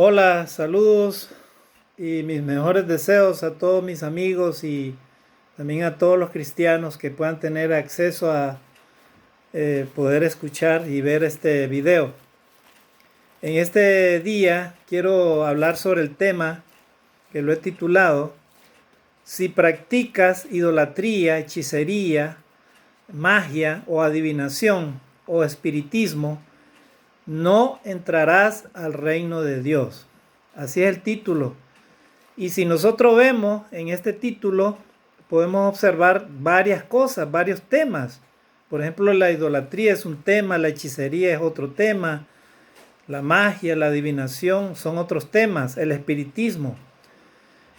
Hola, saludos y mis mejores deseos a todos mis amigos y también a todos los cristianos que puedan tener acceso a poder escuchar y ver este video. En este día quiero hablar sobre el tema que lo he titulado: si practicas idolatría, hechicería, magia o adivinación o espiritismo, no entrarás al reino de Dios. Así es el título. Y si nosotros vemos en este título, podemos observar varias cosas, varios temas. Por ejemplo, la idolatría es un tema, la hechicería es otro tema, la magia, la adivinación son otros temas, el espiritismo.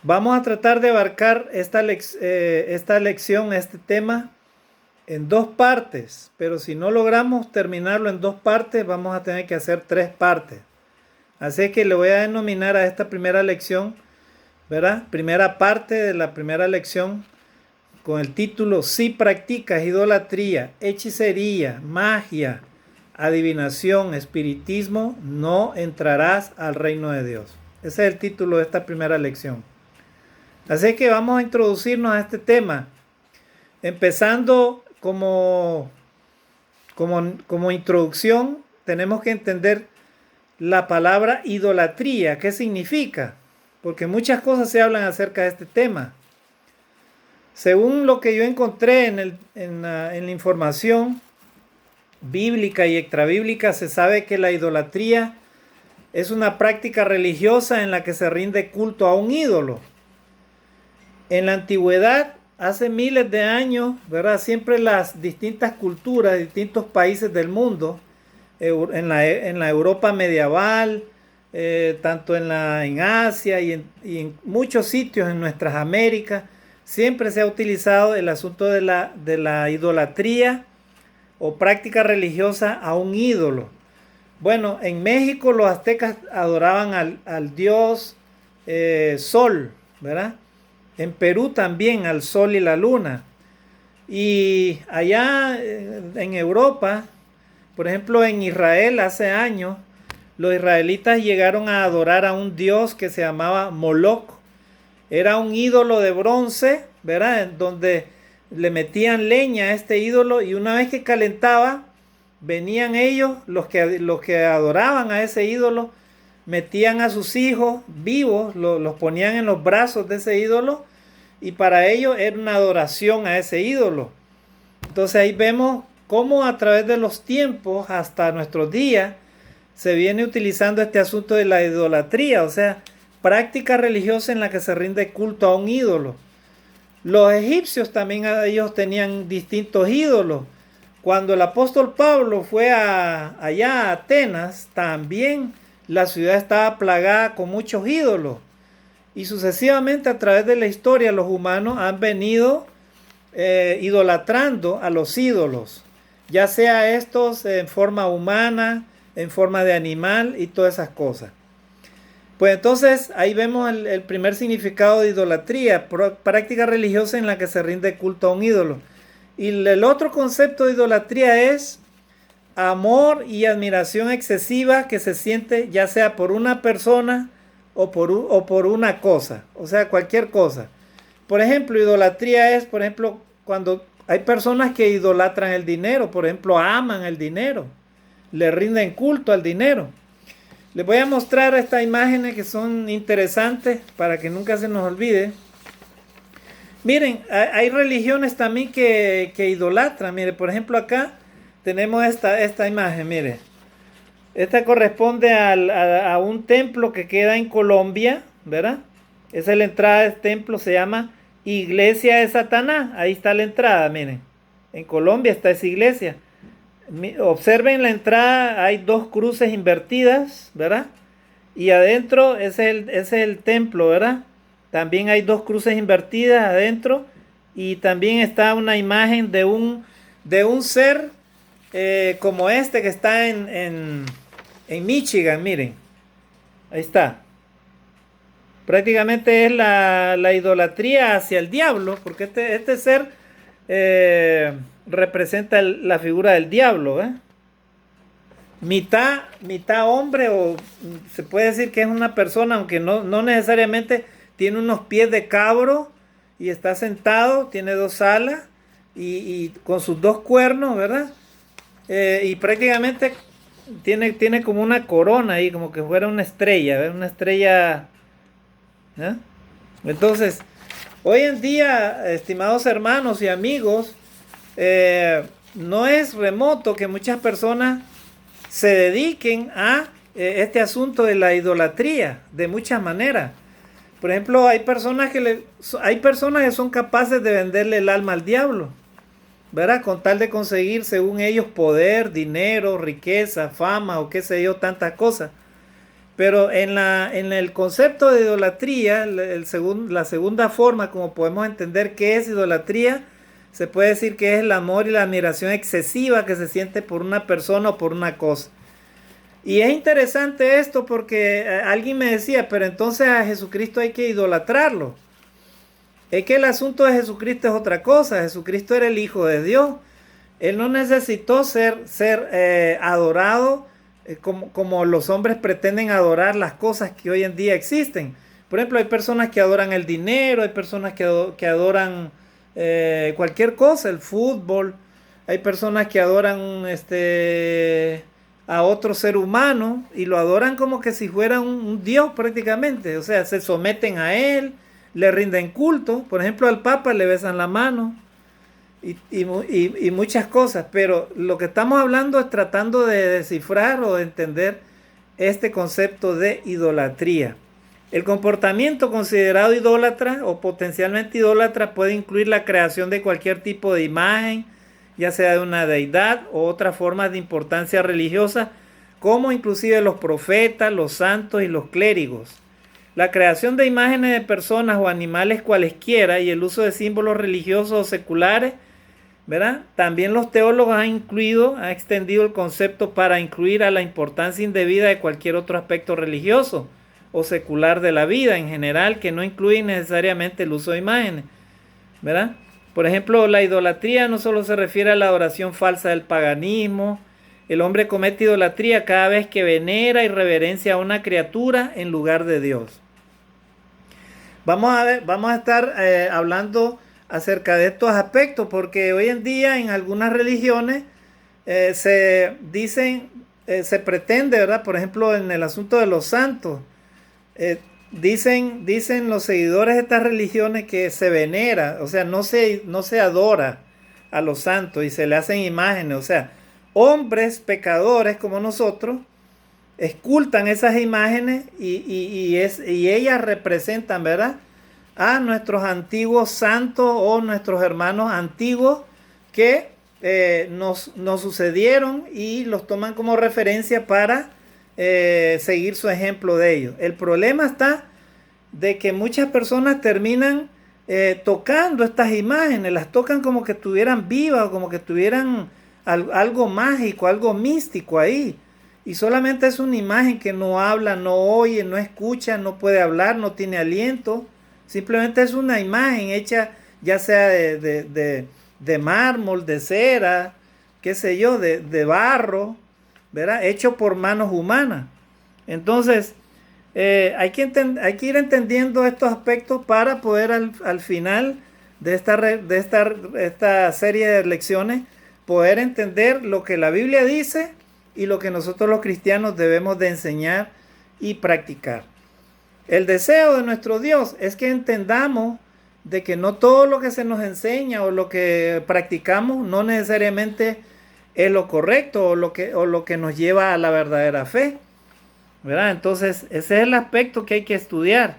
Vamos a tratar de abarcar esta lección, este tema, en dos partes, pero si no logramos terminarlo en dos partes, vamos a tener que hacer tres partes. Así que le voy a denominar a esta primera lección, ¿verdad? Primera parte de la primera lección, con el título: si practicas idolatría, hechicería, magia, adivinación, espiritismo, no entrarás al reino de Dios. Ese es el título de esta primera lección. Así que vamos a introducirnos a este tema, empezando como introducción. Tenemos que entender la palabra idolatría, ¿qué significa? Porque muchas cosas se hablan acerca de este tema. Según lo que yo encontré en la información bíblica y extrabíblica, se sabe que la idolatría es una práctica religiosa en la que se rinde culto a un ídolo. En la antigüedad, hace miles de años, ¿verdad? Siempre las distintas culturas de distintos países del mundo, en la Europa medieval, tanto en Asia y en muchos sitios en nuestras Américas, siempre se ha utilizado el asunto de la idolatría o práctica religiosa a un ídolo. Bueno, en México los aztecas adoraban al dios Sol, ¿verdad? En Perú también al sol y la luna. Y allá en Europa, por ejemplo en Israel hace años, los israelitas llegaron a adorar a un dios que se llamaba Moloch. Era un ídolo de bronce, ¿verdad? En donde le metían leña a este ídolo, y una vez que calentaba, venían ellos, los que adoraban a ese ídolo, metían a sus hijos vivos, los ponían en los brazos de ese ídolo, y para ellos era una adoración a ese ídolo. Entonces ahí vemos cómo a través de los tiempos hasta nuestros días se viene utilizando este asunto de la idolatría, o sea, práctica religiosa en la que se rinde culto a un ídolo. Los egipcios también, ellos tenían distintos ídolos. Cuando el apóstol Pablo fue allá a Atenas, también la ciudad estaba plagada con muchos ídolos. Y sucesivamente a través de la historia los humanos han venido idolatrando a los ídolos, ya sea estos en forma humana, en forma de animal y todas esas cosas. Pues entonces ahí vemos el primer significado de idolatría: práctica religiosa en la que se rinde culto a un ídolo. Y el otro concepto de idolatría es amor y admiración excesiva que se siente ya sea por una persona o por una cosa, o sea, cualquier cosa. Por ejemplo, idolatría es, por ejemplo, cuando hay personas que idolatran el dinero, por ejemplo, aman el dinero, le rinden culto al dinero. Les voy a mostrar estas imágenes que son interesantes para que nunca se nos olvide. Miren, hay religiones también que idolatran. Mire, por ejemplo, acá tenemos esta imagen, mire. Esta corresponde a un templo que queda en Colombia, ¿verdad? Esa es la entrada del templo, se llama Iglesia de Satanás. Ahí está la entrada, miren. En Colombia está esa iglesia. Observen la entrada, hay dos cruces invertidas, ¿verdad? Y adentro ese es el templo, ¿verdad? También hay dos cruces invertidas adentro, y también está una imagen de un ser como este que está en Michigan, miren. Ahí está. Prácticamente es la idolatría hacia el diablo, porque este ser representa la figura del diablo, ¿eh? mitad hombre, o se puede decir que es una persona, aunque no necesariamente tiene unos pies de cabro y está sentado, tiene dos alas y con sus dos cuernos, ¿verdad? Y prácticamente tiene como una corona ahí, como que fuera una estrella, ¿verdad? Una estrella, ¿eh? Entonces, hoy en día, estimados hermanos y amigos, no es remoto que muchas personas se dediquen a este asunto de la idolatría de muchas maneras. Por ejemplo, hay personas que son capaces de venderle el alma al diablo, ¿verdad? Con tal de conseguir, según ellos, poder, dinero, riqueza, fama o qué sé yo, tantas cosas. Pero en el concepto de idolatría, la segunda forma como podemos entender qué es idolatría, se puede decir que es el amor y la admiración excesiva que se siente por una persona o por una cosa. Y es interesante esto porque alguien me decía, pero entonces a Jesucristo hay que idolatrarlo. Es que el asunto de Jesucristo es otra cosa. Jesucristo era el Hijo de Dios. Él no necesitó ser adorado como los hombres pretenden adorar las cosas que hoy en día existen. Por ejemplo, hay personas que adoran el dinero, hay personas que adoran cualquier cosa, el fútbol. Hay personas que adoran a otro ser humano y lo adoran como que si fuera un dios prácticamente. O sea, se someten a él, le rinden culto. Por ejemplo, al Papa le besan la mano. Y muchas cosas, pero lo que estamos hablando es tratando de descifrar o de entender este concepto de idolatría. El comportamiento considerado idólatra o potencialmente idólatra puede incluir la creación de cualquier tipo de imagen, ya sea de una deidad o otras formas de importancia religiosa, como inclusive los profetas, los santos y los clérigos. La creación de imágenes de personas o animales cualesquiera y el uso de símbolos religiosos o seculares, ¿verdad? También los teólogos han extendido el concepto para incluir a la importancia indebida de cualquier otro aspecto religioso o secular de la vida en general, que no incluye necesariamente el uso de imágenes, ¿verdad? Por ejemplo, la idolatría no solo se refiere a la adoración falsa del paganismo. El hombre comete idolatría cada vez que venera y reverencia a una criatura en lugar de Dios. Vamos a estar hablando acerca de estos aspectos, porque hoy en día en algunas religiones se pretende, ¿verdad? Por ejemplo, en el asunto de los santos, dicen los seguidores de estas religiones que se venera, o sea, no se adora a los santos y se le hacen imágenes, o sea, hombres pecadores como nosotros escultan esas imágenes y ellas representan, ¿verdad?, a nuestros antiguos santos o nuestros hermanos antiguos que nos sucedieron y los toman como referencia para seguir su ejemplo de ellos. El problema está de que muchas personas terminan tocando estas imágenes, las tocan como que estuvieran vivas o como que tuvieran algo mágico, algo místico ahí. Y solamente es una imagen que no habla, no oye, no escucha, no puede hablar, no tiene aliento. Simplemente es una imagen hecha ya sea de mármol, de cera, qué sé yo, de barro, ¿verdad? Hecho por manos humanas. Entonces, hay que ir entendiendo estos aspectos para poder al final de esta serie de lecciones poder entender lo que la Biblia dice y lo que nosotros los cristianos debemos de enseñar y practicar. El deseo de nuestro Dios es que entendamos de que no todo lo que se nos enseña o lo que practicamos no necesariamente es lo correcto o lo que nos lleva a la verdadera fe, ¿verdad? Entonces, ese es el aspecto que hay que estudiar.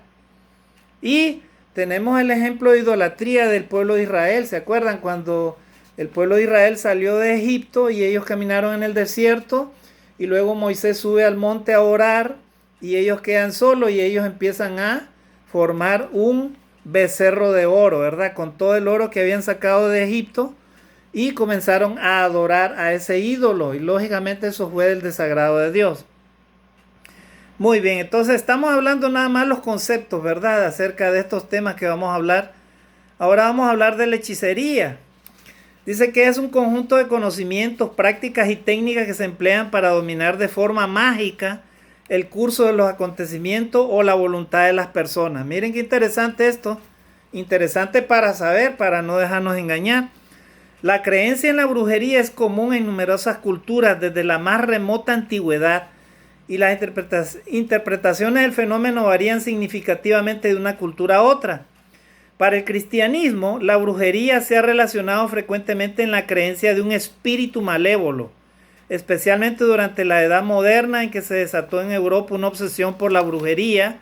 Y tenemos el ejemplo de idolatría del pueblo de Israel. ¿Se acuerdan cuando el pueblo de Israel salió de Egipto y ellos caminaron en el desierto y luego Moisés sube al monte a orar y ellos quedan solos y ellos empiezan a formar un becerro de oro, ¿verdad? Con todo el oro que habían sacado de Egipto y comenzaron a adorar a ese ídolo y lógicamente eso fue del desagrado de Dios. Muy bien, entonces estamos hablando nada más los conceptos, ¿verdad? Acerca de estos temas que vamos a hablar. Ahora vamos a hablar de la hechicería. Dice que es un conjunto de conocimientos, prácticas y técnicas que se emplean para dominar de forma mágica el curso de los acontecimientos o la voluntad de las personas. Miren qué interesante esto. Interesante para saber, para no dejarnos engañar. La creencia en la brujería es común en numerosas culturas desde la más remota antigüedad y las interpretaciones del fenómeno varían significativamente de una cultura a otra. Para el cristianismo, la brujería se ha relacionado frecuentemente en la creencia de un espíritu malévolo, especialmente durante la Edad Moderna en que se desató en Europa una obsesión por la brujería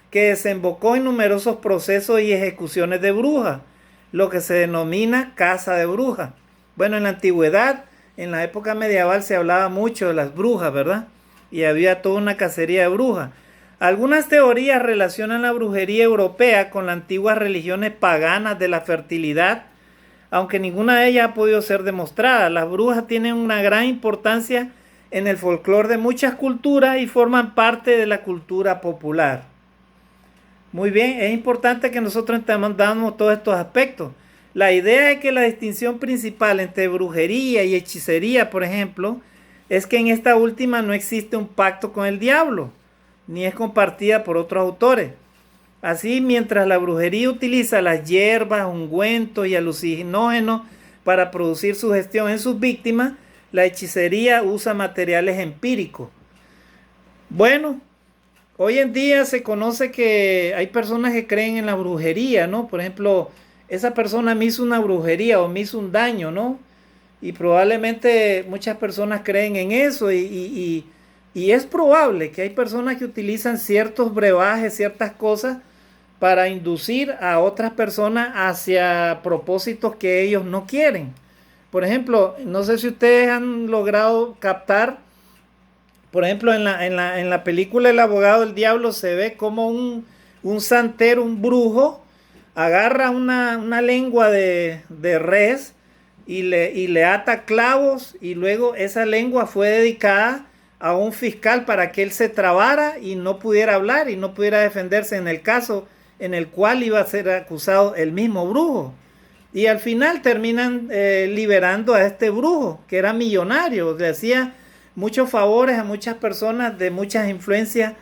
que desembocó en numerosos procesos y ejecuciones de brujas, lo que se denomina caza de brujas. Bueno, en la antigüedad, en la época medieval se hablaba mucho de las brujas, ¿verdad? Y había toda una cacería de brujas. Algunas teorías relacionan la brujería europea con las antiguas religiones paganas de la fertilidad, aunque ninguna de ellas ha podido ser demostrada. Las brujas tienen una gran importancia en el folclore de muchas culturas y forman parte de la cultura popular. Muy bien, es importante que nosotros entendamos todos estos aspectos. La idea de que la distinción principal entre brujería y hechicería, por ejemplo, es que en esta última no existe un pacto con el diablo, ni es compartida por otros autores. Así, mientras la brujería utiliza las hierbas, ungüentos y alucinógenos para producir sugestión en sus víctimas, la hechicería usa materiales empíricos. Bueno, hoy en día se conoce que hay personas que creen en la brujería, ¿no? Por ejemplo, esa persona me hizo una brujería o me hizo un daño, ¿no? Y probablemente muchas personas creen en eso y es probable que hay personas que utilizan ciertos brebajes, ciertas cosas para inducir a otras personas hacia propósitos que ellos no quieren. Por ejemplo, no sé si ustedes han logrado captar, por ejemplo, en la película El abogado del diablo se ve como un santero, un brujo, agarra una lengua de res y le ata clavos y luego esa lengua fue dedicada a un fiscal para que él se trabara y no pudiera hablar y no pudiera defenderse en el caso en el cual iba a ser acusado el mismo brujo. Y al final terminan liberando a este brujo, que era millonario, le hacía muchos favores a muchas personas de muchas influencias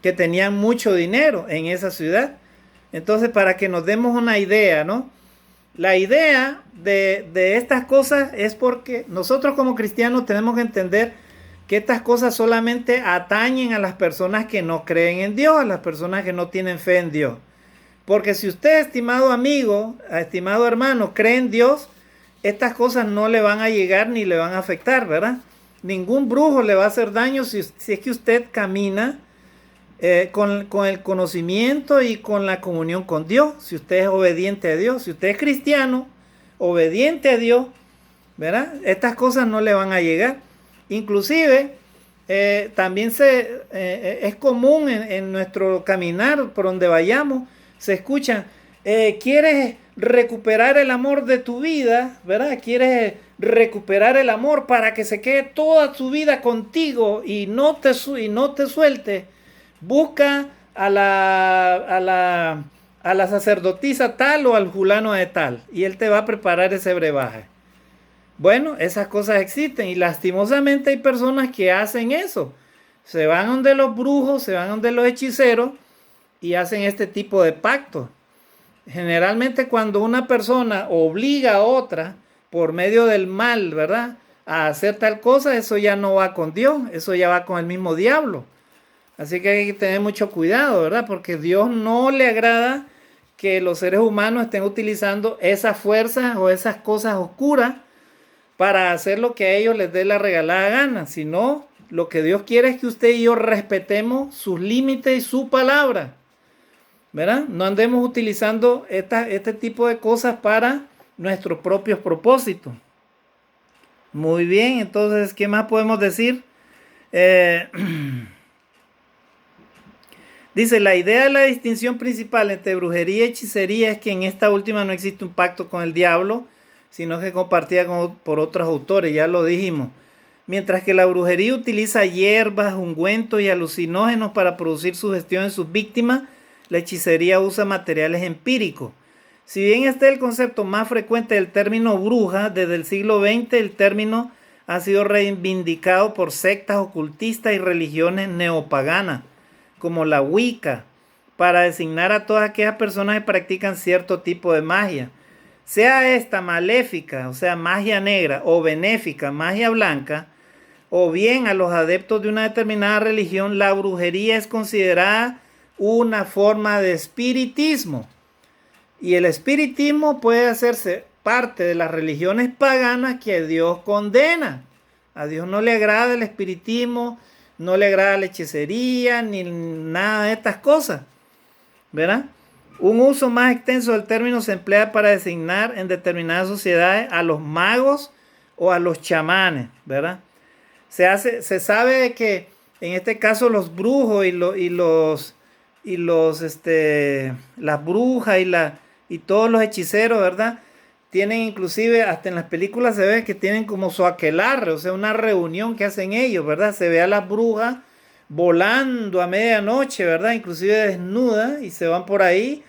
que tenían mucho dinero en esa ciudad. Entonces, para que nos demos una idea, ¿no? La idea de estas cosas es porque nosotros como cristianos tenemos que entender que estas cosas solamente atañen a las personas que no creen en Dios, a las personas que no tienen fe en Dios. Porque si usted, estimado amigo, estimado hermano, cree en Dios, estas cosas no le van a llegar ni le van a afectar, ¿verdad? Ningún brujo le va a hacer daño si es que usted camina con el conocimiento y con la comunión con Dios. Si usted es obediente a Dios, si usted es cristiano, obediente a Dios, ¿verdad? Estas cosas no le van a llegar. Inclusive, también es común en nuestro caminar, por donde vayamos, se escuchan, ¿quieres recuperar el amor de tu vida? ¿Verdad? ¿Quieres recuperar el amor para que se quede toda tu vida contigo y no te suelte? Busca a la sacerdotisa tal o al fulano de tal y él te va a preparar ese brebaje. Bueno, esas cosas existen y lastimosamente hay personas que hacen eso. Se van donde los brujos, se van donde los hechiceros y hacen este tipo de pactos. Generalmente cuando una persona obliga a otra por medio del mal, ¿verdad?, a hacer tal cosa, eso ya no va con Dios, eso ya va con el mismo diablo. Así que hay que tener mucho cuidado, ¿verdad? Porque Dios no le agrada que los seres humanos estén utilizando esas fuerzas o esas cosas oscuras para hacer lo que a ellos les dé la regalada gana, sino lo que Dios quiere es que usted y yo respetemos sus límites y su palabra, ¿verdad? No andemos utilizando este tipo de cosas para nuestros propios propósitos. Muy bien, entonces, ¿qué más podemos decir? Dice, la idea de la distinción principal entre brujería y hechicería es que en esta última no existe un pacto con el diablo, sino que compartida por otros autores, ya lo dijimos. Mientras que la brujería utiliza hierbas, ungüentos y alucinógenos para producir sugestión en sus víctimas, la hechicería usa materiales empíricos. Si bien este es el concepto más frecuente del término bruja, desde el siglo XX el término ha sido reivindicado por sectas ocultistas y religiones neopaganas, como la Wicca, para designar a todas aquellas personas que practican cierto tipo de magia. Sea esta maléfica, o sea, magia negra, o benéfica, magia blanca, o bien a los adeptos de una determinada religión, la brujería es considerada una forma de espiritismo. Y el espiritismo puede hacerse parte de las religiones paganas que Dios condena. A Dios no le agrada el espiritismo, no le agrada la hechicería, ni nada de estas cosas, ¿verdad? Un uso más extenso del término se emplea para designar en determinadas sociedades a los magos o a los chamanes, ¿verdad? Se sabe que en este caso los brujos las brujas y todos los hechiceros, ¿verdad? Tienen inclusive, hasta en las películas se ve que tienen como su aquelarre, o sea, una reunión que hacen ellos, ¿verdad? Se ve a las brujas volando a medianoche, ¿verdad? Inclusive desnudas, y se van por ahí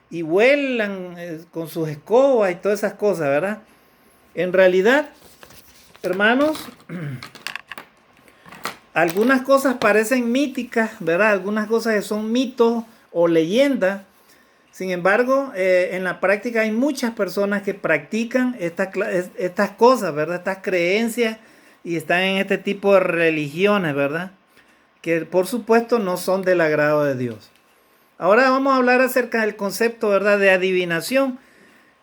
y vuelan con sus escobas y todas esas cosas, ¿verdad? En realidad, hermanos, algunas cosas parecen míticas, ¿verdad? Algunas cosas que son mitos o leyendas. Sin embargo, en la práctica hay muchas personas que practican estas cosas, ¿verdad? Estas creencias, y están en este tipo de religiones, ¿verdad? Que por supuesto no son del agrado de Dios. Ahora vamos a hablar acerca del concepto, ¿verdad?, de adivinación.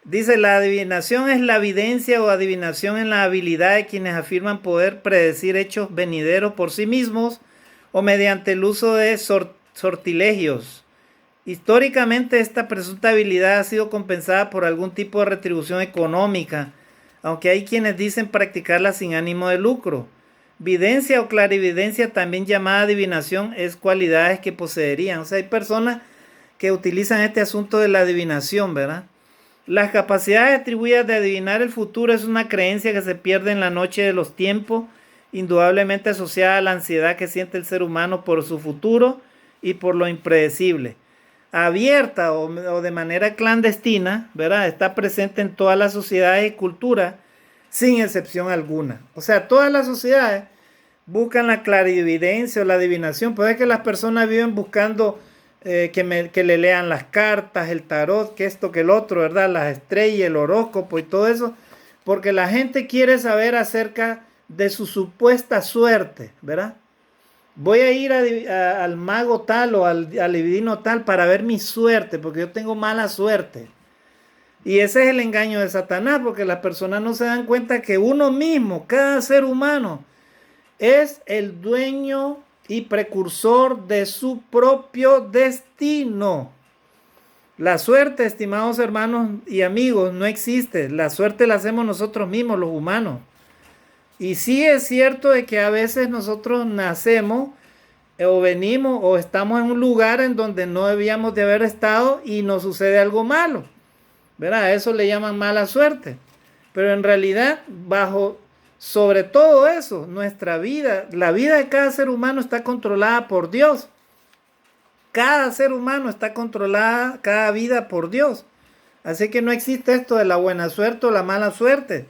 Dice, la adivinación es la evidencia o adivinación en la habilidad de quienes afirman poder predecir hechos venideros por sí mismos o mediante el uso de sortilegios. Históricamente esta presunta habilidad ha sido compensada por algún tipo de retribución económica, aunque hay quienes dicen practicarla sin ánimo de lucro. Videncia o clarividencia, también llamada adivinación, es cualidades que poseerían. O sea, hay personas que utilizan este asunto de la adivinación, ¿verdad? Las capacidades atribuidas de adivinar el futuro es una creencia que se pierde en la noche de los tiempos, indudablemente asociada a la ansiedad que siente el ser humano por su futuro y por lo impredecible. Abierta o de manera clandestina, ¿verdad? Está presente en todas las sociedades y culturas, sin excepción alguna. O sea, todas las sociedades buscan la clarividencia o la adivinación. Puede que las personas viven buscando que le lean las cartas, el tarot, que esto, que el otro, ¿verdad? Las estrellas, el horóscopo y todo eso, porque la gente quiere saber acerca de su supuesta suerte, ¿verdad? Voy a ir al mago tal o al adivino tal para ver mi suerte, porque yo tengo mala suerte. Y ese es el engaño de Satanás, porque las personas no se dan cuenta que uno mismo, cada ser humano, es el dueño y precursor de su propio destino. La suerte, estimados hermanos y amigos, no existe. La suerte la hacemos nosotros mismos, los humanos. Y sí es cierto de que a veces nosotros nacemos o venimos o estamos en un lugar en donde no debíamos de haber estado y nos sucede algo malo, ¿verdad? A eso le llaman mala suerte. Pero en realidad, sobre todo eso, nuestra vida, la vida de cada ser humano está controlada por Dios. Cada ser humano está controlada, cada vida por Dios. Así que no existe esto de la buena suerte o la mala suerte,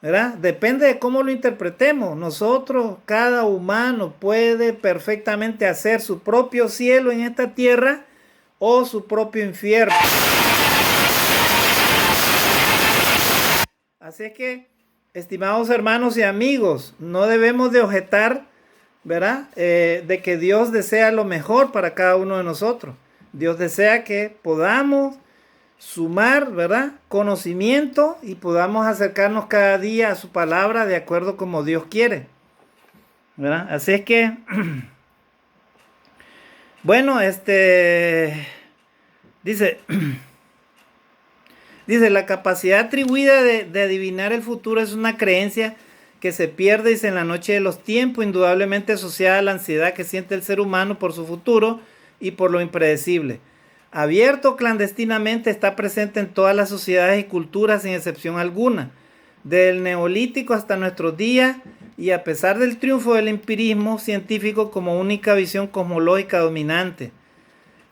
¿verdad? Depende de cómo lo interpretemos. Nosotros, cada humano puede perfectamente hacer su propio cielo en esta tierra o su propio infierno. Así que, estimados hermanos y amigos, no debemos de objetar, ¿verdad? De que Dios desea lo mejor para cada uno de nosotros. Dios desea que podamos sumar, ¿verdad?, conocimiento y podamos acercarnos cada día a su palabra de acuerdo como Dios quiere, ¿verdad? Así es que, bueno, dice, la capacidad atribuida de adivinar el futuro es una creencia que se pierde, dice, en la noche de los tiempos, indudablemente asociada a la ansiedad que siente el ser humano por su futuro y por lo impredecible. Abierto clandestinamente, está presente en todas las sociedades y culturas sin excepción alguna, desde el neolítico hasta nuestros días, y a pesar del triunfo del empirismo científico como única visión cosmológica dominante.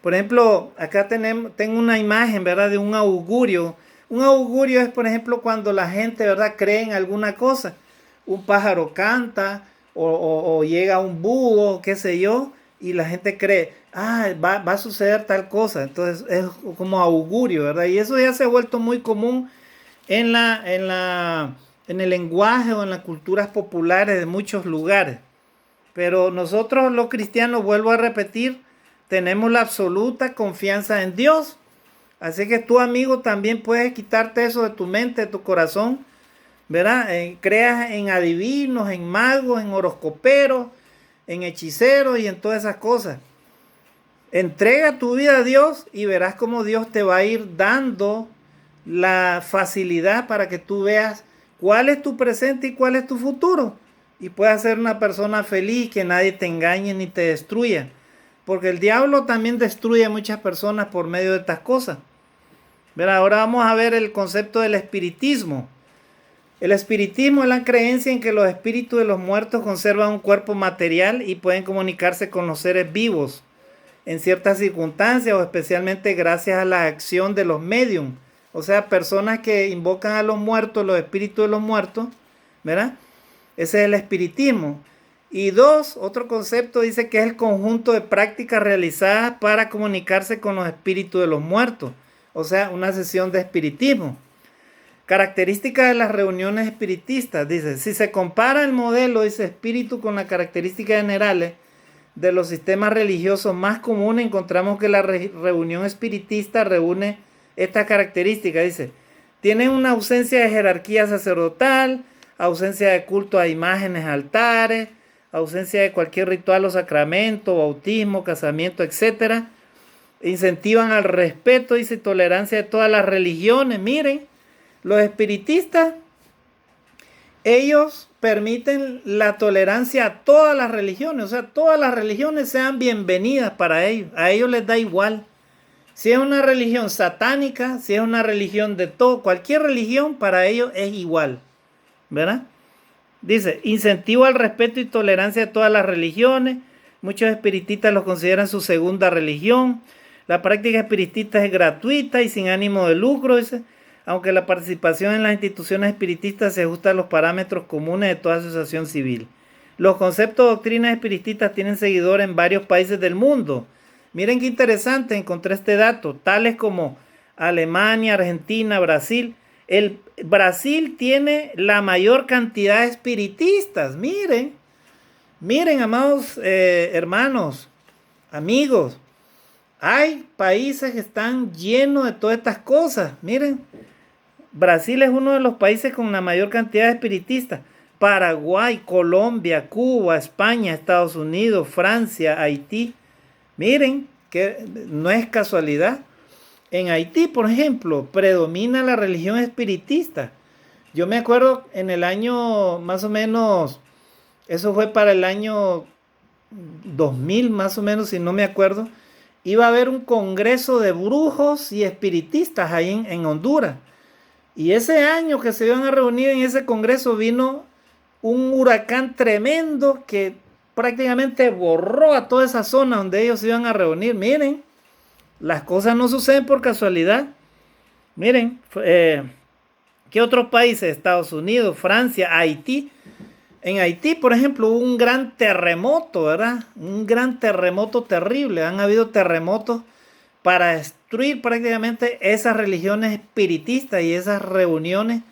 Por ejemplo, acá tengo una imagen, ¿verdad? De un augurio. Un augurio es, por ejemplo, cuando la gente, ¿verdad?, cree en alguna cosa. Un pájaro canta o llega un búho, qué sé yo, y la gente cree, va a suceder tal cosa. Entonces es como augurio, ¿verdad? Y eso ya se ha vuelto muy común en el lenguaje o en las culturas populares de muchos lugares. Pero nosotros los cristianos, vuelvo a repetir, tenemos la absoluta confianza en Dios. Así que tú, amigo, también puedes quitarte eso de tu mente, de tu corazón, ¿verdad? Creas en adivinos, en magos, en horoscoperos, en hechiceros y en todas esas cosas. Entrega tu vida a Dios y verás cómo Dios te va a ir dando la facilidad para que tú veas cuál es tu presente y cuál es tu futuro. Y puedas ser una persona feliz, que nadie te engañe ni te destruya. Porque el diablo también destruye a muchas personas por medio de estas cosas. Pero ahora vamos a ver el concepto del espiritismo. El espiritismo es la creencia en que los espíritus de los muertos conservan un cuerpo material y pueden comunicarse con los seres vivos en ciertas circunstancias o especialmente gracias a la acción de los medium. O sea, personas que invocan a los muertos, los espíritus de los muertos, ¿verdad? Ese es el espiritismo. Y otro concepto dice que es el conjunto de prácticas realizadas para comunicarse con los espíritus de los muertos. O sea, una sesión de espiritismo. Características de las reuniones espiritistas. Dice, si se compara el modelo, dice, espíritu con las características generales de los sistemas religiosos más comunes, encontramos que la reunión espiritista reúne estas características. Dice, tienen una ausencia de jerarquía sacerdotal, ausencia de culto a imágenes, altares, ausencia de cualquier ritual o sacramento, bautismo, casamiento, etc. Incentivan al respeto y tolerancia de todas las religiones. Miren, los espiritistas, ellos permiten la tolerancia a todas las religiones. O sea, todas las religiones sean bienvenidas para ellos. A ellos les da igual. Si es una religión satánica, si es una religión de todo, cualquier religión para ellos es igual. ¿Verdad? Dice, incentivo al respeto y tolerancia de todas las religiones. Muchos espiritistas los consideran su segunda religión. La práctica espiritista es gratuita y sin ánimo de lucro, dice, aunque la participación en las instituciones espiritistas se ajusta a los parámetros comunes de toda asociación civil. Los conceptos de doctrinas espiritistas tienen seguidores en varios países del mundo. Miren qué interesante, encontré este dato, tales como Alemania, Argentina, Brasil. El Brasil tiene la mayor cantidad de espiritistas. Miren, amados hermanos, amigos, hay países que están llenos de todas estas cosas. Miren, Brasil es uno de los países con la mayor cantidad de espiritistas. Paraguay, Colombia, Cuba, España, Estados Unidos, Francia, Haití. Miren, que no es casualidad. En Haití, por ejemplo, predomina la religión espiritista. Yo me acuerdo en el año, más o menos, eso fue para el año 2000, más o menos, si no me acuerdo, iba a haber un congreso de brujos y espiritistas ahí en Honduras. Y ese año que se iban a reunir en ese congreso vino un huracán tremendo que prácticamente borró a toda esa zona donde ellos se iban a reunir. Miren, las cosas no suceden por casualidad. Miren, ¿qué otros países? Estados Unidos, Francia, Haití. En Haití, por ejemplo, hubo un gran terremoto, ¿verdad? Un gran terremoto terrible. Han habido terremotos para destruir prácticamente esas religiones espiritistas y esas reuniones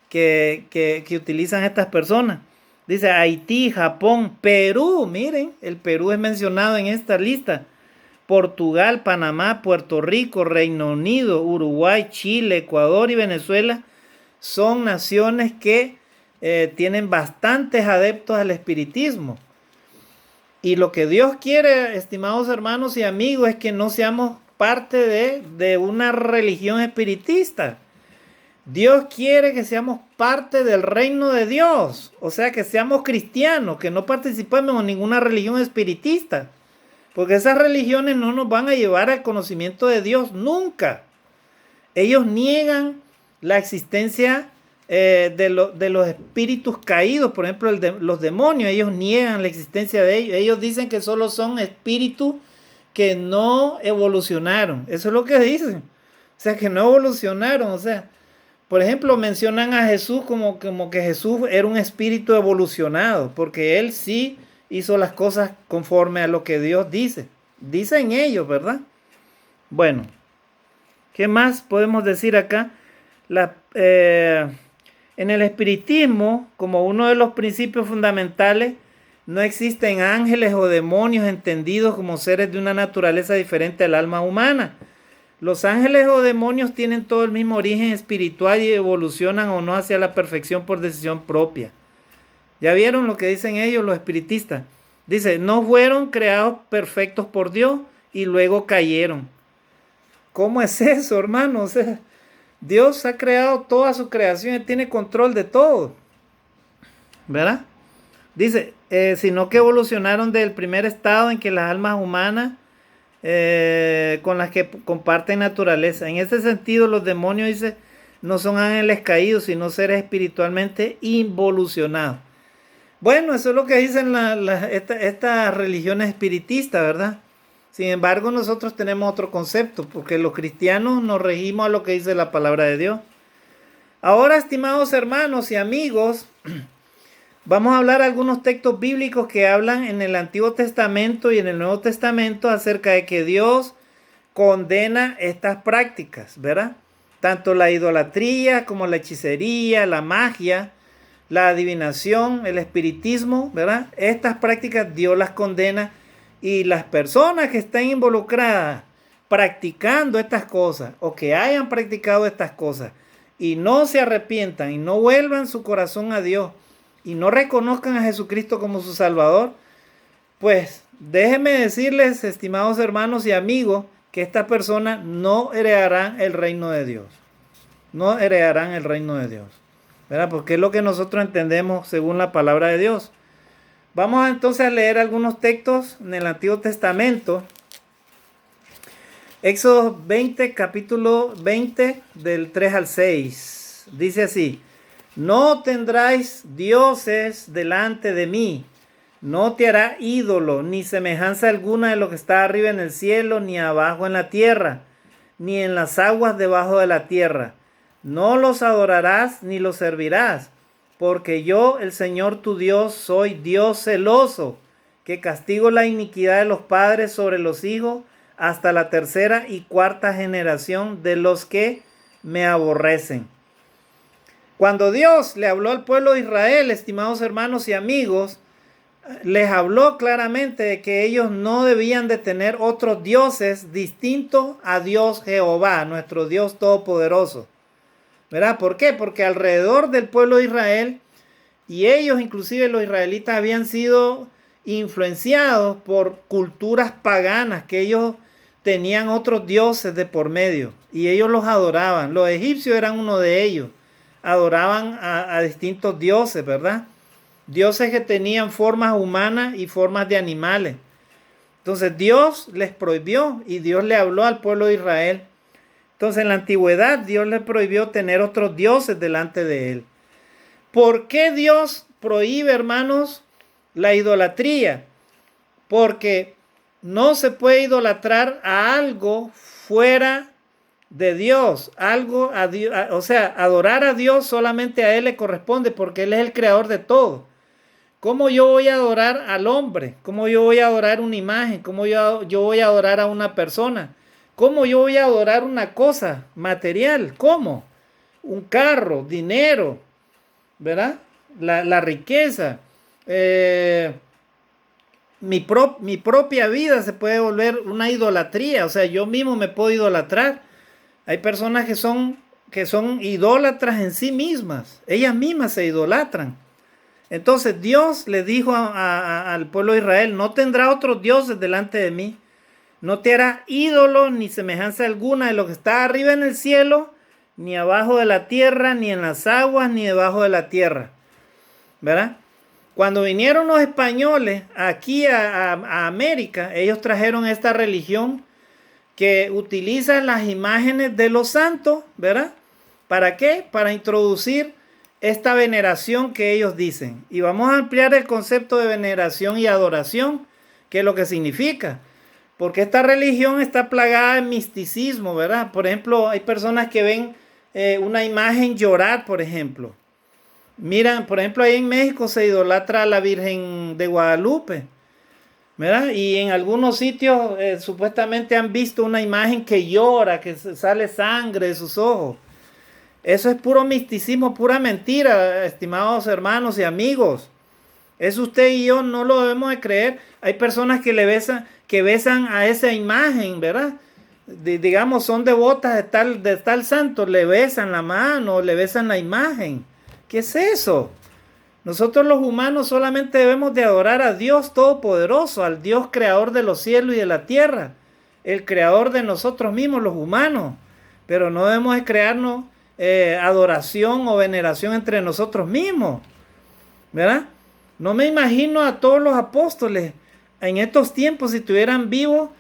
que utilizan estas personas. Dice Haití, Japón, Perú. Miren, el Perú es mencionado en esta lista. Portugal, Panamá, Puerto Rico, Reino Unido, Uruguay, Chile, Ecuador y Venezuela son naciones que tienen bastantes adeptos al espiritismo. Y lo que Dios quiere, estimados hermanos y amigos, es que no seamos parte de una religión espiritista. Dios quiere que seamos parte del reino de Dios. O sea, que seamos cristianos, que no participemos en ninguna religión espiritista. Porque esas religiones no nos van a llevar al conocimiento de Dios nunca. Ellos niegan la existencia de los espíritus caídos. Por ejemplo, los demonios, ellos niegan la existencia de ellos. Ellos dicen que solo son espíritus que no evolucionaron. Eso es lo que dicen. O sea, que no evolucionaron. O sea, por ejemplo, mencionan a Jesús como que Jesús era un espíritu evolucionado, porque él sí hizo las cosas conforme a lo que Dios dice. Dicen ellos, ¿verdad? Bueno, ¿qué más podemos decir acá? En el espiritismo, como uno de los principios fundamentales, no existen ángeles o demonios entendidos como seres de una naturaleza diferente al alma humana. Los ángeles o demonios tienen todo el mismo origen espiritual y evolucionan o no hacia la perfección por decisión propia. ¿Ya vieron lo que dicen ellos, los espiritistas? Dice, no fueron creados perfectos por Dios y luego cayeron. ¿Cómo es eso, hermano? O sea, Dios ha creado toda su creación y tiene control de todo, ¿verdad? Dice, sino que evolucionaron del primer estado en que las almas humanas con las que comparten naturaleza. En este sentido, los demonios, dice, no son ángeles caídos, sino seres espiritualmente involucionados. Bueno, eso es lo que dicen estas religiones espiritistas, ¿verdad? Sin embargo, nosotros tenemos otro concepto, porque los cristianos nos regimos a lo que dice la palabra de Dios. Ahora, estimados hermanos y amigos, vamos a hablar algunos textos bíblicos que hablan en el Antiguo Testamento y en el Nuevo Testamento acerca de que Dios condena estas prácticas, ¿verdad? Tanto la idolatría como la hechicería, la magia, la adivinación, el espiritismo, ¿verdad? Estas prácticas Dios las condena y las personas que estén involucradas practicando estas cosas o que hayan practicado estas cosas y no se arrepientan y no vuelvan su corazón a Dios y no reconozcan a Jesucristo como su Salvador, pues déjenme decirles, estimados hermanos y amigos, que estas personas no heredarán el reino de Dios. No heredarán el reino de Dios, ¿verdad? Porque es lo que nosotros entendemos según la palabra de Dios. Vamos entonces a leer algunos textos en el Antiguo Testamento. Éxodo 20, capítulo 20, del 3 al 6. Dice así: no tendráis dioses delante de mí, no te hará ídolo, ni semejanza alguna de lo que está arriba en el cielo, ni abajo en la tierra, ni en las aguas debajo de la tierra. No los adorarás ni los servirás, porque yo, el Señor tu Dios, soy Dios celoso, que castigo la iniquidad de los padres sobre los hijos hasta la tercera y cuarta generación de los que me aborrecen. Cuando Dios le habló al pueblo de Israel, estimados hermanos y amigos, les habló claramente de que ellos no debían de tener otros dioses distintos a Dios Jehová, nuestro Dios todopoderoso. ¿Verdad? ¿Por qué? Porque alrededor del pueblo de Israel, y ellos inclusive los israelitas habían sido influenciados por culturas paganas, que ellos tenían otros dioses de por medio y ellos los adoraban. Los egipcios eran uno de ellos, adoraban a distintos dioses, ¿verdad? Dioses que tenían formas humanas y formas de animales. Entonces Dios les prohibió y Dios le habló al pueblo de Israel. Entonces en la antigüedad Dios les prohibió tener otros dioses delante de él. ¿Por qué Dios prohíbe, hermanos, la idolatría? Porque no se puede idolatrar a algo fuera de Dios, algo a Dios, o sea, adorar a Dios solamente a Él le corresponde porque Él es el creador de todo. ¿Cómo yo voy a adorar al hombre? ¿Cómo yo voy a adorar una imagen? ¿Cómo yo voy a adorar a una persona? ¿Cómo yo voy a adorar una cosa material? ¿Cómo? Un carro, dinero, ¿verdad? La riqueza. Mi propia vida se puede volver una idolatría. O sea, yo mismo me puedo idolatrar. Hay personas que son idólatras en sí mismas. Ellas mismas se idolatran. Entonces Dios le dijo al pueblo de Israel: no tendrá otros dioses delante de mí. No te hará ídolo ni semejanza alguna de lo que está arriba en el cielo, ni abajo de la tierra, ni en las aguas, ni debajo de la tierra. ¿Verdad? Cuando vinieron los españoles aquí a América, ellos trajeron esta religión que utiliza las imágenes de los santos, ¿verdad? ¿Para qué? Para introducir esta veneración que ellos dicen. Y vamos a ampliar el concepto de veneración y adoración, que es lo que significa. Porque esta religión está plagada de misticismo, ¿verdad? Por ejemplo, hay personas que ven una imagen llorar, por ejemplo. Miran, por ejemplo, ahí en México se idolatra a la Virgen de Guadalupe, ¿verdad? Y en algunos sitios supuestamente han visto una imagen que llora, que sale sangre de sus ojos. Eso es puro misticismo, pura mentira, estimados hermanos y amigos. Eso usted y yo no lo debemos de creer. Hay personas que besan a esa imagen, ¿verdad? Digamos, son devotas de tal santo, le besan la mano, le besan la imagen. ¿Qué es eso? Nosotros los humanos solamente debemos de adorar a Dios Todopoderoso, al Dios creador de los cielos y de la tierra, el creador de nosotros mismos, los humanos. Pero no debemos de crearnos adoración o veneración entre nosotros mismos, ¿verdad? No me imagino a todos los apóstoles en estos tiempos, si estuvieran vivos,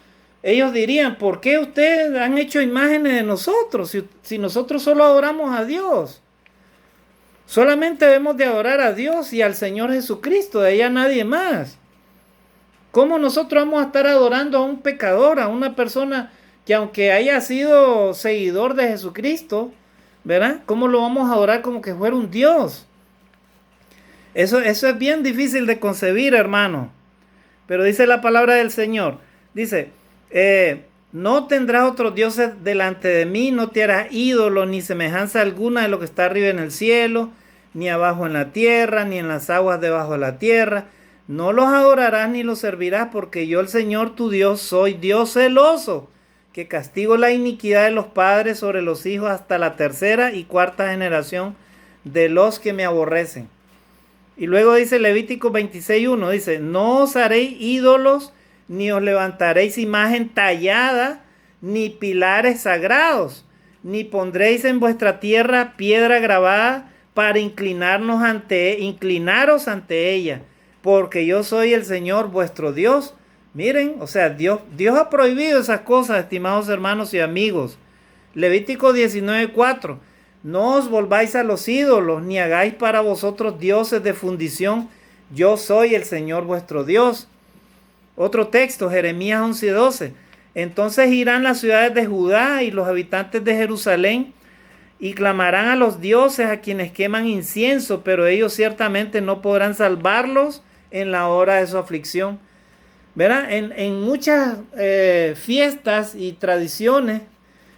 ellos dirían, ¿por qué ustedes han hecho imágenes de nosotros si nosotros solo adoramos a Dios? Solamente debemos de adorar a Dios y al Señor Jesucristo, de ahí a nadie más. ¿Cómo nosotros vamos a estar adorando a un pecador, a una persona que aunque haya sido seguidor de Jesucristo, ¿verdad? ¿Cómo lo vamos a adorar como que fuera un Dios? Eso es bien difícil de concebir, hermano. Pero dice la palabra del Señor. Dice, no tendrás otros dioses delante de mí, no te harás ídolo ni semejanza alguna de lo que está arriba en el cielo, ni abajo en la tierra, ni en las aguas debajo de la tierra. No los adorarás ni los servirás, porque yo el Señor tu Dios soy Dios celoso, que castigo la iniquidad de los padres sobre los hijos hasta la tercera y cuarta generación de los que me aborrecen. Y luego dice Levítico 26:1, dice, no os haréis ídolos, ni os levantaréis imagen tallada, ni pilares sagrados, ni pondréis en vuestra tierra piedra grabada para inclinaros ante ella, porque yo soy el Señor vuestro Dios. Miren, o sea, Dios ha prohibido esas cosas, estimados hermanos y amigos. Levítico 19:4. No os volváis a los ídolos, ni hagáis para vosotros dioses de fundición. Yo soy el Señor vuestro Dios. Otro texto, Jeremías 11:12. Entonces irán las ciudades de Judá y los habitantes de Jerusalén y clamarán a los dioses a quienes queman incienso, pero ellos ciertamente no podrán salvarlos en la hora de su aflicción. ¿Verdad? En muchas fiestas y tradiciones,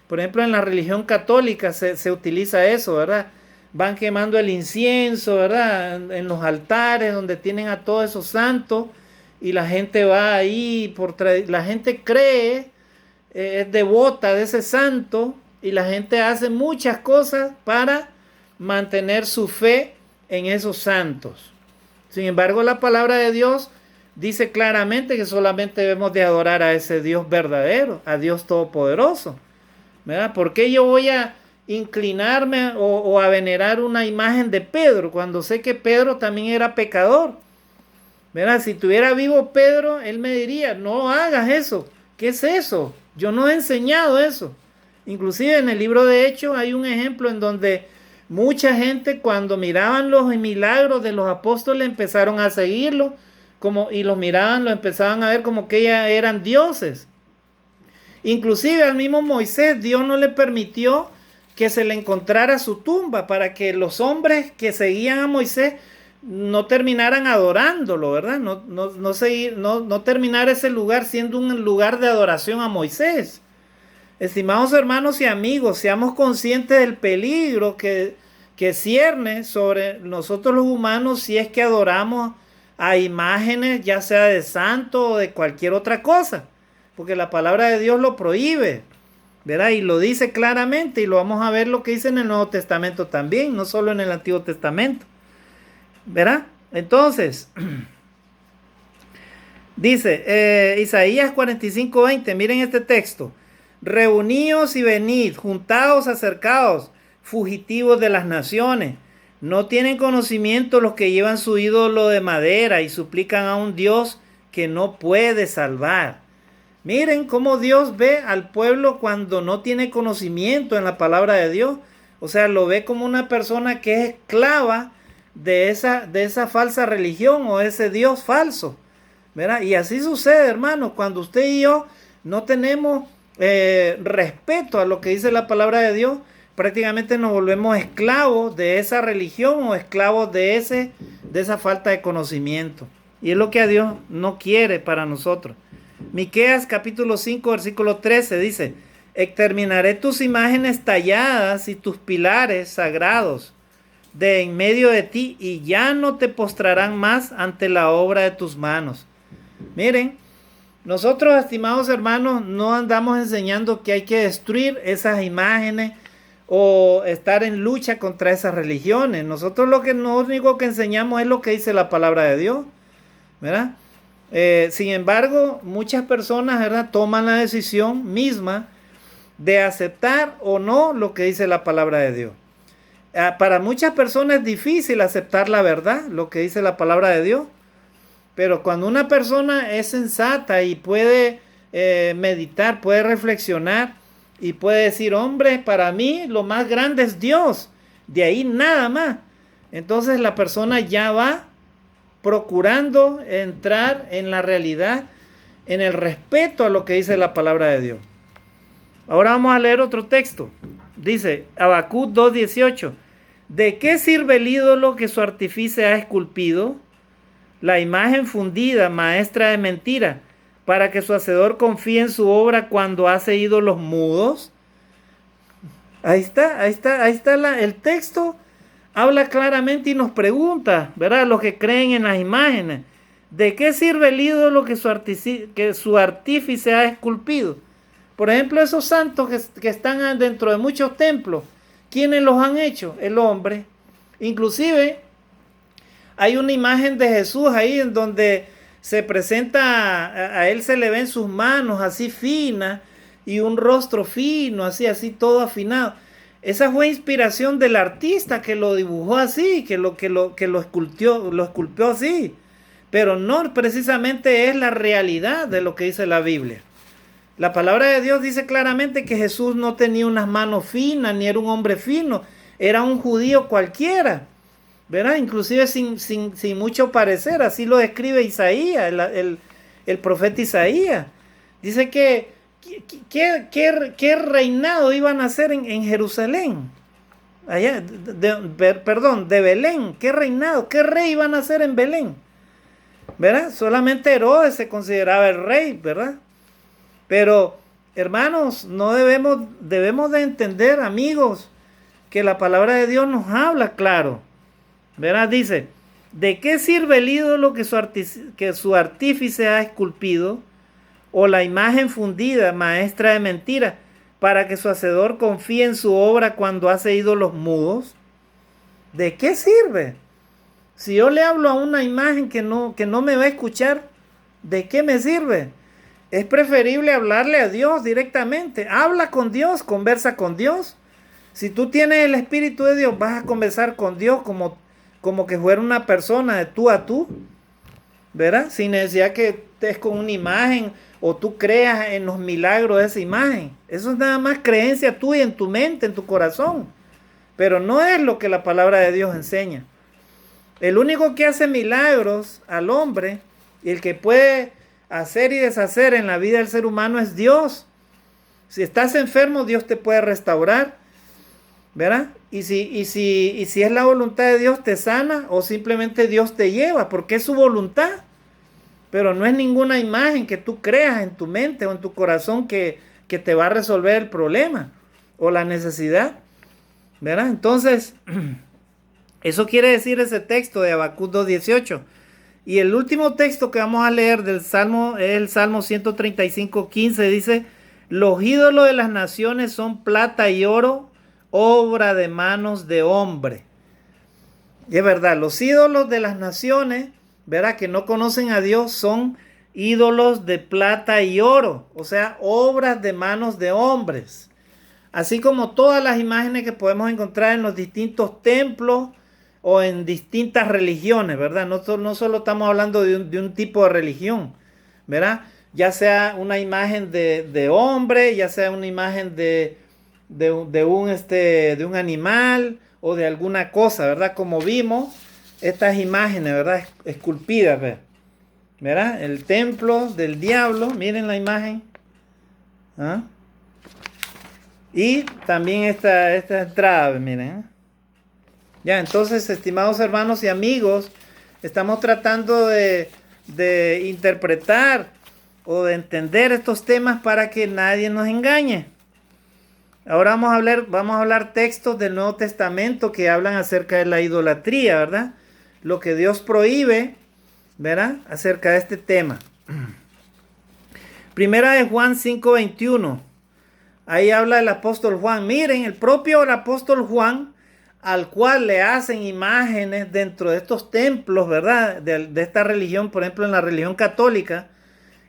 por ejemplo, en la religión católica se utiliza eso, ¿verdad? Van quemando el incienso, ¿verdad? En los altares donde tienen a todos esos santos y la gente va ahí, la gente cree, es devota de ese santo y la gente hace muchas cosas para mantener su fe en esos santos. Sin embargo, la palabra de Dios dice claramente que solamente debemos de adorar a ese Dios verdadero, a Dios todopoderoso. ¿Verdad? ¿Por qué yo voy a inclinarme o a venerar una imagen de Pedro cuando sé que Pedro también era pecador? ¿Verdad? Si estuviera vivo Pedro, él me diría, no hagas eso. ¿Qué es eso? Yo no he enseñado eso. Inclusive en el libro de Hechos hay un ejemplo en donde mucha gente cuando miraban los milagros de los apóstoles empezaron a seguirlos y los miraban, los empezaban a ver como que ya eran dioses. Inclusive al mismo Moisés, Dios no le permitió que se le encontrara su tumba para que los hombres que seguían a Moisés no terminaran adorándolo, ¿verdad? No terminar ese lugar siendo un lugar de adoración a Moisés. Estimados hermanos y amigos, seamos conscientes del peligro que cierne sobre nosotros los humanos si es que adoramos a imágenes, ya sea de santo o de cualquier otra cosa. Porque la palabra de Dios lo prohíbe, ¿verdad? Y lo dice claramente, y lo vamos a ver lo que dice en el Nuevo Testamento también, no solo en el Antiguo Testamento, ¿verdad? Entonces, dice Isaías 45:20, miren este texto, reuníos y venid, juntaos, acercaos, fugitivos de las naciones, no tienen conocimiento los que llevan su ídolo de madera y suplican a un Dios que no puede salvar. Miren cómo Dios ve al pueblo cuando no tiene conocimiento en la palabra de Dios. O sea, lo ve como una persona que es esclava de esa falsa religión o ese Dios falso, ¿verdad? Y así sucede, hermano, cuando usted y yo no tenemos respeto a lo que dice la palabra de Dios, prácticamente nos volvemos esclavos de esa religión o esclavos de esa falta de conocimiento. Y es lo que a Dios no quiere para nosotros. Miqueas capítulo 5 versículo 13 dice: exterminaré tus imágenes talladas y tus pilares sagrados de en medio de ti, y ya no te postrarán más ante la obra de tus manos. Miren, nosotros, estimados hermanos, no andamos enseñando que hay que destruir esas imágenes o estar en lucha contra esas religiones. Nosotros lo único que enseñamos es lo que dice la palabra de Dios, ¿verdad? Sin embargo, muchas personas, ¿verdad?, toman la decisión misma de aceptar o no lo que dice la palabra de Dios. Para muchas personas es difícil aceptar la verdad, lo que dice la palabra de Dios. Pero cuando una persona es sensata y puede meditar, puede reflexionar y puede decir: hombre, para mí lo más grande es Dios, de ahí nada más. Entonces la persona ya va procurando entrar en la realidad, en el respeto a lo que dice la palabra de Dios. Ahora vamos a leer otro texto. Dice Habacuc 2:18: ¿de qué sirve el ídolo que su artífice ha esculpido? La imagen fundida, maestra de mentira, para que su hacedor confíe en su obra cuando hace ídolos mudos. Ahí está el texto. Habla claramente y nos pregunta, ¿verdad?, los que creen en las imágenes: ¿de qué sirve el ídolo que su artífice ha esculpido? Por ejemplo, esos santos que están dentro de muchos templos, ¿quiénes los han hecho? El hombre. Inclusive hay una imagen de Jesús ahí en donde se presenta, a él se le ven sus manos así finas y un rostro fino, así todo afinado. Esa fue inspiración del artista que lo dibujó así, que lo esculpió así. Pero no precisamente es la realidad de lo que dice la Biblia. La palabra de Dios dice claramente que Jesús no tenía unas manos finas, ni era un hombre fino, era un judío cualquiera, ¿verdad? Inclusive sin mucho parecer, así lo describe Isaías, el profeta Isaías. Dice que ¿qué reinado iban a hacer en Jerusalén? Allá, de Belén. ¿Qué reinado? ¿Qué rey iban a hacer en Belén? ¿Verdad? Solamente Herodes se consideraba el rey, ¿verdad? Pero, hermanos, debemos de entender, amigos, que la palabra de Dios nos habla claro. ¿Verdad? Dice: ¿de qué sirve el ídolo que su artífice ha esculpido? O la imagen fundida, maestra de mentira, para que su hacedor confíe en su obra cuando hace ídolos mudos. ¿De qué sirve? Si yo le hablo a una imagen que no me va a escuchar, ¿de qué me sirve? Es preferible hablarle a Dios directamente. Habla con Dios, conversa con Dios. Si tú tienes el Espíritu de Dios, vas a conversar con Dios como que fuera una persona de tú a tú, ¿verdad? Sin necesidad que estés con una imagen o tú creas en los milagros de esa imagen. Eso es nada más creencia tuya en tu mente, en tu corazón. Pero no es lo que la palabra de Dios enseña. El único que hace milagros al hombre y el que puede hacer y deshacer en la vida del ser humano es Dios. Si estás enfermo, Dios te puede restaurar, ¿verdad? Y si es la voluntad de Dios, te sana, o simplemente Dios te lleva, porque es su voluntad. Pero no es ninguna imagen que tú creas en tu mente o en tu corazón que te va a resolver el problema o la necesidad, ¿verdad? Entonces, eso quiere decir ese texto de Habacuc 2:18. Y el último texto que vamos a leer del Salmo es el Salmo 135:15. Dice: los ídolos de las naciones son plata y oro, obra de manos de hombre. Y es verdad, los ídolos de las naciones, ¿verdad?, que no conocen a Dios, son ídolos de plata y oro, o sea, obras de manos de hombres. Así como todas las imágenes que podemos encontrar en los distintos templos o en distintas religiones, ¿verdad? No solo estamos hablando de un tipo de religión, ¿verdad? Ya sea una imagen de hombre, ya sea una imagen de un animal o de alguna cosa, ¿verdad? Como vimos estas imágenes, ¿verdad?, esculpidas, ¿verdad? El templo del diablo, miren la imagen, ¿Ah? Y también esta entrada, miren. Ya, entonces, estimados hermanos y amigos, estamos tratando de interpretar o de entender estos temas para que nadie nos engañe. Ahora vamos a hablar textos del Nuevo Testamento que hablan acerca de la idolatría, ¿verdad? Lo que Dios prohíbe, ¿verdad? Acerca de este tema. Primera de Juan 5:21. Ahí habla el apóstol Juan. Miren, el apóstol Juan, al cual le hacen imágenes dentro de estos templos, ¿verdad? De esta religión, por ejemplo, en la religión católica.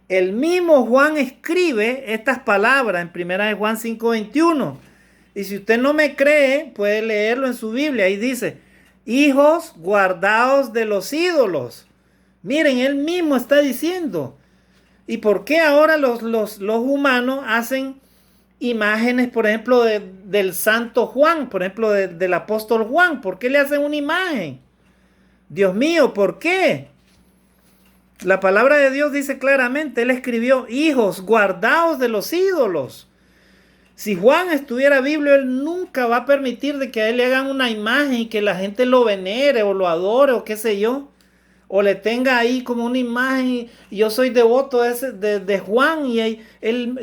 El mismo Juan escribe estas palabras en Primera de Juan 5:21. Y si usted no me cree, puede leerlo en su Biblia. Ahí dice, hijos, guardaos de los ídolos. Miren, él mismo está diciendo. ¿Y por qué ahora los humanos hacen imágenes, por ejemplo, del santo Juan, por ejemplo, del apóstol Juan? ¿Por qué le hacen una imagen? Dios mío, ¿por qué? La palabra de Dios dice claramente, él escribió, hijos, guardaos de los ídolos. Si Juan estuviera vivo, él nunca va a permitir de que a él le hagan una imagen y que la gente lo venere o lo adore o qué sé yo. O le tenga ahí como una imagen y yo soy devoto de Juan y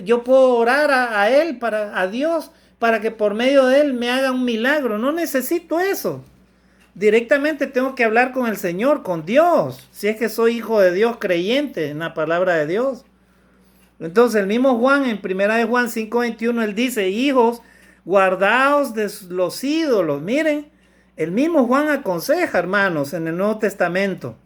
yo puedo orar a él, a Dios, para que por medio de él me haga un milagro. No necesito eso. Directamente tengo que hablar con el Señor, con Dios, si es que soy hijo de Dios, creyente en la palabra de Dios. Entonces el mismo Juan, en Primera de Juan 5:21, él dice, hijos, guardaos de los ídolos. Miren, el mismo Juan aconseja, hermanos, en el Nuevo Testamento.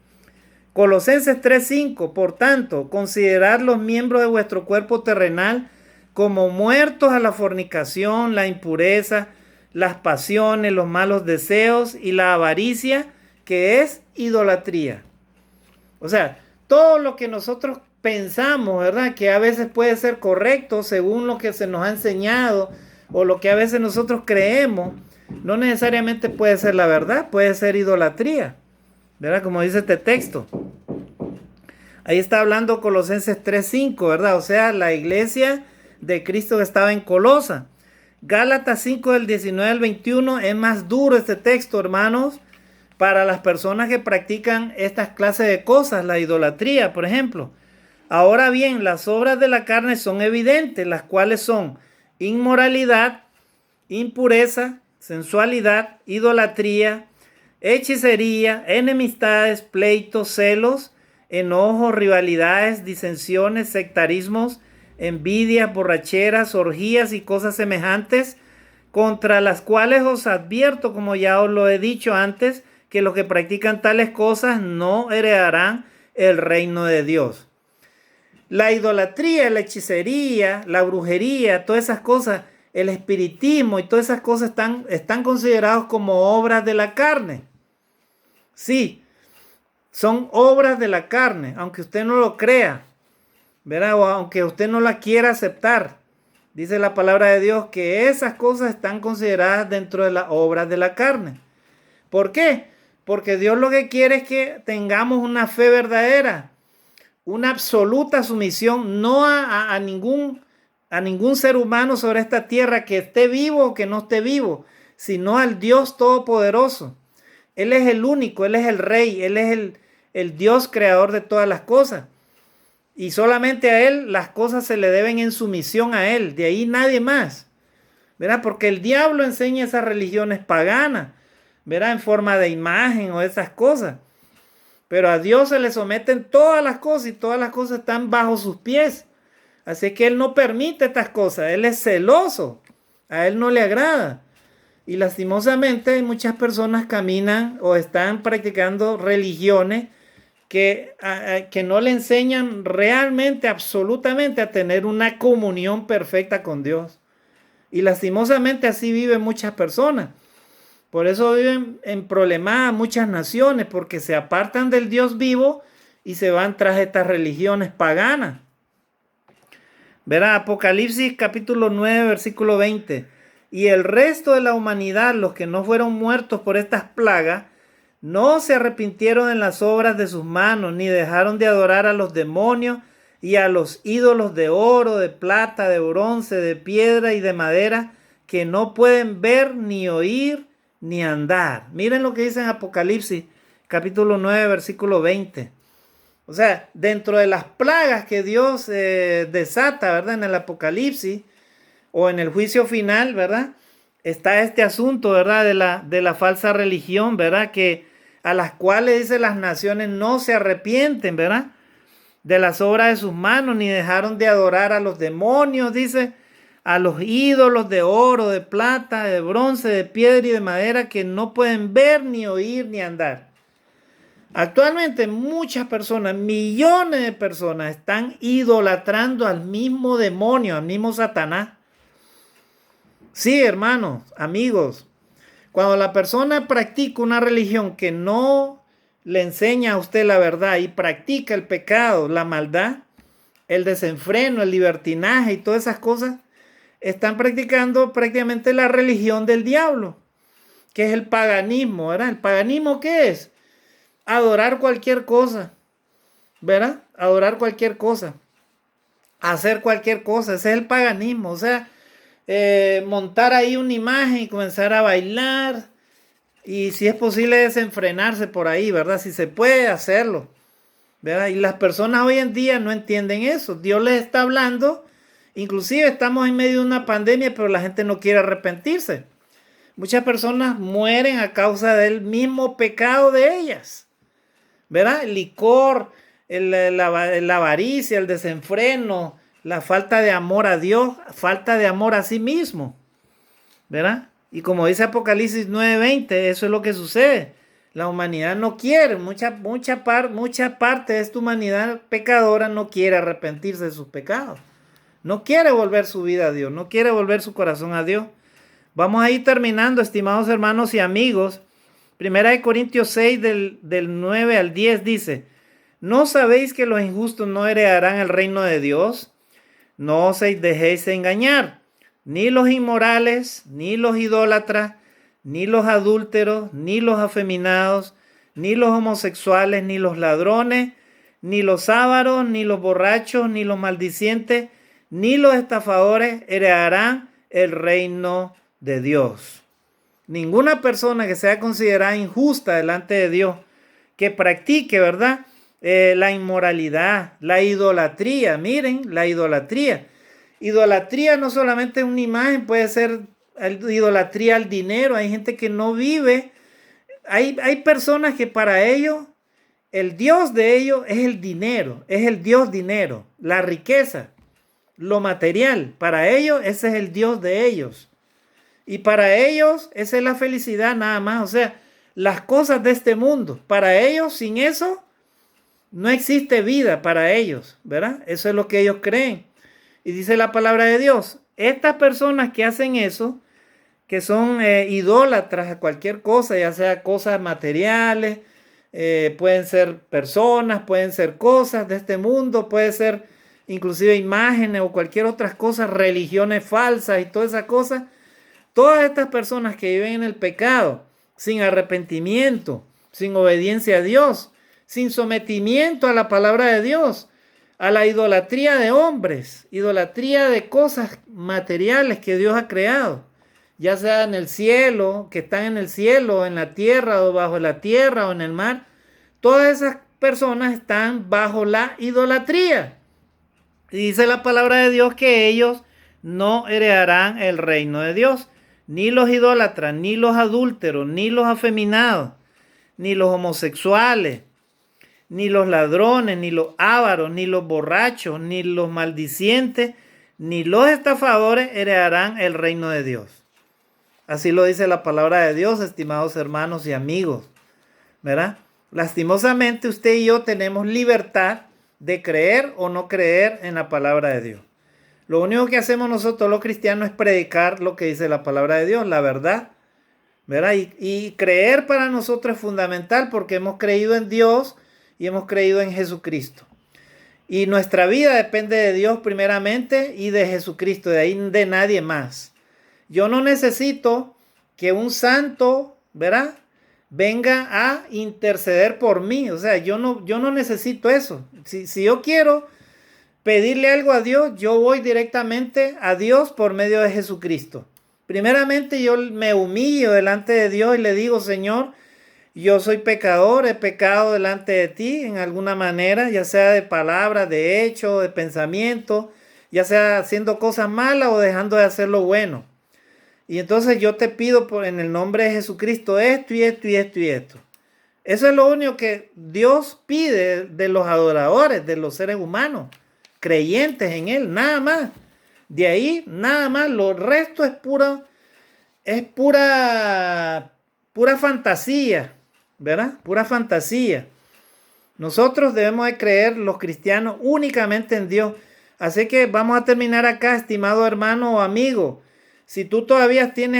Colosenses 3:5, por tanto, considerad los miembros de vuestro cuerpo terrenal como muertos a la fornicación, la impureza, las pasiones, los malos deseos y la avaricia, que es idolatría. O sea, todo lo que nosotros pensamos, ¿verdad? Que a veces puede ser correcto según lo que se nos ha enseñado o lo que a veces nosotros creemos, no necesariamente puede ser la verdad, puede ser idolatría, ¿verdad? Como dice este texto. Ahí está hablando Colosenses 3:5, ¿verdad? O sea, la iglesia de Cristo que estaba en Colosa. Gálatas 5 del 19 al 21 es más duro este texto, hermanos, para las personas que practican estas clases de cosas, la idolatría, por ejemplo. Ahora bien, las obras de la carne son evidentes, las cuales son inmoralidad, impureza, sensualidad, idolatría, hechicería, enemistades, pleitos, celos, enojos, rivalidades, disensiones, sectarismos, envidias, borracheras, orgías y cosas semejantes, contra las cuales os advierto, como ya os lo he dicho antes, que los que practican tales cosas no heredarán el reino de Dios. La idolatría, la hechicería, la brujería, todas esas cosas, el espiritismo y todas esas cosas están considerados como obras de la carne. Sí, son obras de la carne, aunque usted no lo crea, ¿verdad? O aunque usted no la quiera aceptar. Dice la palabra de Dios que esas cosas están consideradas dentro de las obras de la carne. ¿Por qué? Porque Dios lo que quiere es que tengamos una fe verdadera, una absoluta sumisión, no a ningún ser humano sobre esta tierra, que esté vivo o que no esté vivo, sino al Dios Todopoderoso. Él es el único, Él es el Rey, Él es el Dios creador de todas las cosas. Y solamente a Él las cosas se le deben en sumisión a Él, de ahí nadie más, ¿verdad? Porque el diablo enseña esas religiones paganas, ¿verdad? En forma de imagen o esas cosas. Pero a Dios se le someten todas las cosas y todas las cosas están bajo sus pies. Así que Él no permite estas cosas, Él es celoso, a Él no le agrada. Y lastimosamente muchas personas caminan o están practicando religiones que no le enseñan realmente, absolutamente, a tener una comunión perfecta con Dios. Y lastimosamente así viven muchas personas. Por eso viven en problemas muchas naciones, porque se apartan del Dios vivo y se van tras estas religiones paganas. Verá, Apocalipsis capítulo 9, versículo 20. Y el resto de la humanidad, los que no fueron muertos por estas plagas, no se arrepintieron en las obras de sus manos, ni dejaron de adorar a los demonios y a los ídolos de oro, de plata, de bronce, de piedra y de madera, que no pueden ver, ni oír, ni andar. Miren lo que dice en Apocalipsis, capítulo 9, versículo 20. O sea, dentro de las plagas que Dios desata, ¿verdad? En el Apocalipsis o en el juicio final, ¿verdad? Está este asunto, ¿verdad? De la falsa religión, ¿verdad? Que a las cuales, dice, las naciones no se arrepienten, ¿verdad? De las obras de sus manos, ni dejaron de adorar a los demonios, dice, a los ídolos de oro, de plata, de bronce, de piedra y de madera, que no pueden ver, ni oír, ni andar. Actualmente muchas personas, millones de personas, están idolatrando al mismo demonio, al mismo Satanás. Sí, hermanos, amigos, cuando la persona practica una religión que no le enseña a usted la verdad y practica el pecado, la maldad, el desenfreno, el libertinaje y todas esas cosas, están practicando prácticamente la religión del diablo, que es el paganismo, ¿verdad? ¿El paganismo qué es? Adorar cualquier cosa, ¿verdad? Adorar cualquier cosa, hacer cualquier cosa, ese es el paganismo, o sea, montar ahí una imagen y comenzar a bailar, y si es posible desenfrenarse por ahí, ¿verdad? Si se puede hacerlo, ¿verdad? Y las personas hoy en día no entienden eso. Dios les está hablando, inclusive estamos en medio de una pandemia, pero la gente no quiere arrepentirse. Muchas personas mueren a causa del mismo pecado de ellas, ¿verdad? El licor, la avaricia, el desenfreno, la falta de amor a Dios, falta de amor a sí mismo, ¿verdad? Y como dice Apocalipsis 9:20, eso es lo que sucede. La humanidad no quiere, mucha parte de esta humanidad pecadora no quiere arrepentirse de sus pecados. No quiere volver su vida a Dios, no quiere volver su corazón a Dios. Vamos a ir terminando, estimados hermanos y amigos. Primera de Corintios 6, del 9 al 10 dice: ¿no sabéis que los injustos no heredarán el reino de Dios? No os dejéis engañar. Ni los inmorales, ni los idólatras, ni los adúlteros, ni los afeminados, ni los homosexuales, ni los ladrones, ni los ávaros, ni los borrachos, ni los maldicientes, ni los estafadores heredarán el reino de Dios. Ninguna persona que sea considerada injusta delante de Dios, que practique, ¿verdad? La inmoralidad, la idolatría. Miren, la idolatría. Idolatría no solamente es una imagen, puede ser idolatría al dinero. Hay gente que no vive. Hay personas que para ellos, el Dios de ellos es el dinero, es el Dios dinero, la riqueza, lo material. Para ellos ese es el Dios de ellos. Y para ellos esa es la felicidad nada más. O sea, las cosas de este mundo. Para ellos, sin eso, no existe vida para ellos, ¿verdad? Eso es lo que ellos creen. Y dice la palabra de Dios, estas personas que hacen eso, que son idólatras a cualquier cosa, ya sea cosas materiales, pueden ser personas, pueden ser cosas de este mundo, puede ser inclusive imágenes o cualquier otra cosa, religiones falsas y todas esas cosas. Todas estas personas que viven en el pecado, sin arrepentimiento, sin obediencia a Dios, sin sometimiento a la palabra de Dios, a la idolatría de hombres, idolatría de cosas materiales que Dios ha creado, ya sea en el cielo, que están en el cielo, en la tierra o bajo la tierra o en el mar. Todas esas personas están bajo la idolatría. Y dice la palabra de Dios que ellos no heredarán el reino de Dios. Ni los idólatras, ni los adúlteros, ni los afeminados, ni los homosexuales, ni los ladrones, ni los ávaros, ni los borrachos, ni los maldicientes, ni los estafadores heredarán el reino de Dios. Así lo dice la palabra de Dios, estimados hermanos y amigos, ¿verdad? Lastimosamente usted y yo tenemos libertad de creer o no creer en la palabra de Dios. Lo único que hacemos nosotros los cristianos es predicar lo que dice la palabra de Dios, la verdad, ¿verdad? Y creer para nosotros es fundamental porque hemos creído en Dios y hemos creído en Jesucristo. Y nuestra vida depende de Dios primeramente y de Jesucristo, de ahí de nadie más. Yo no necesito que un santo, ¿verdad?, venga a interceder por mí. O sea, yo no necesito eso. Si yo quiero pedirle algo a Dios, yo voy directamente a Dios por medio de Jesucristo. Primeramente yo me humillo delante de Dios y le digo, Señor, yo soy pecador, he pecado delante de ti en alguna manera, ya sea de palabra, de hecho, de pensamiento, ya sea haciendo cosas malas o dejando de hacer lo bueno. Y entonces yo te pido en el nombre de Jesucristo esto y esto y esto y esto. Eso es lo único que Dios pide de los adoradores, de los seres humanos, creyentes en Él, nada más. De ahí, nada más. Lo resto es pura fantasía, ¿verdad? Pura fantasía. Nosotros debemos de creer, los cristianos, únicamente en Dios. Así que vamos a terminar acá, estimado hermano o amigo. Si tú todavía tienes